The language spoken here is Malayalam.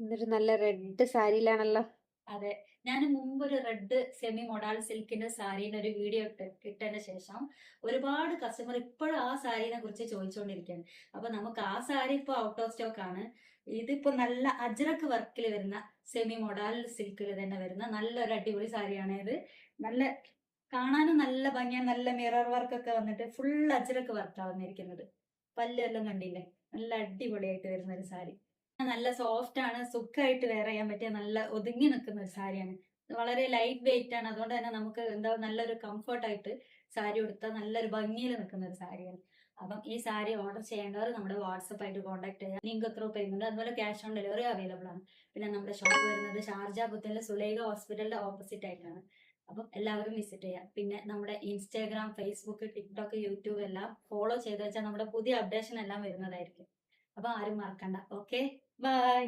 ഇന്നൊരു നല്ല റെഡ് സാരിയിലാണല്ലോ. അതെ. ഞാൻ മുമ്പൊരു റെഡ് സെമി മൊഡാൾ സിൽക്കിന്റെ സാരീന്റെ ഒരു വീഡിയോ ഇട്ടതിന് ശേഷം ഒരുപാട് കസ്റ്റമർ ഇപ്പോഴും ആ സാരീനെ കുറിച്ച് ചോദിച്ചുകൊണ്ടിരിക്കുകയാണ്. അപ്പൊ നമുക്ക് ആ സാരി ഇപ്പൊ ഔട്ട് ഓഫ് സ്റ്റോക്ക് ആണ്. ഇതിപ്പോ നല്ല അജ്രക്ക് വർക്കിൽ വരുന്ന സെമി മൊഡാൾ സിൽക്കിൽ തന്നെ വരുന്ന നല്ലൊരു അടിപൊളി സാരിയാണ് ഇത്. നല്ല കാണാനും നല്ല ഭംഗിയാണ്. നല്ല മിറർ വർക്ക് ഒക്കെ വന്നിട്ട് ഫുൾ അജ്രക്ക് വർക്കാണ് വന്നിരിക്കുന്നത്. പല്ലെല്ലാം കണ്ടില്ലേ? നല്ല അടിപൊളിയായിട്ട് വരുന്ന ഒരു സാരി. നല്ല സോഫ്റ്റ് ആണ്, സുഖമായിട്ട് വെയർ ചെയ്യാൻ പറ്റിയ നല്ല ഒതുങ്ങി നിൽക്കുന്ന ഒരു സാരിയാണ്. വളരെ ലൈറ്റ് വെയിറ്റ് ആണ്. അതുകൊണ്ട് തന്നെ നമുക്ക് എന്താ നല്ലൊരു കംഫർട്ട് ആയിട്ട് സാരി ഉടുത്താൽ നല്ലൊരു ഭംഗിയിൽ നിൽക്കുന്ന ഒരു സാരിയാണ്. അപ്പം ഈ സാരി ഓർഡർ ചെയ്യേണ്ടവർ നമ്മുടെ വാട്സപ്പ് ആയിട്ട് കോൺടാക്ട് ചെയ്യാം. ലിങ്ക് ത്രൂ പേയ്മെന്റ്, അതുപോലെ ക്യാഷ് ഓൺ ഡെലിവറി അവൈലബിൾ ആണ്. പിന്നെ നമ്മുടെ ഷോപ്പ് വരുന്നത് ഷാർജ ബുദ്ധിലെ സുലൈഖ ഹോസ്പിറ്റലിന്റെ ഓപ്പോസിറ്റ് ആയിട്ടാണ്. അപ്പം എല്ലാവരും വിസിറ്റ് ചെയ്യാം. പിന്നെ നമ്മുടെ ഇൻസ്റ്റാഗ്രാം, ഫേസ്ബുക്ക്, ടിക്ടോക്ക്, യൂട്യൂബ് എല്ലാം ഫോളോ ചെയ്ത് വെച്ചാൽ നമ്മുടെ പുതിയ അപ്ഡേഷൻ എല്ലാം വരുന്നതായിരിക്കും. അപ്പൊ ആരും മറക്കണ്ട. Okay, by.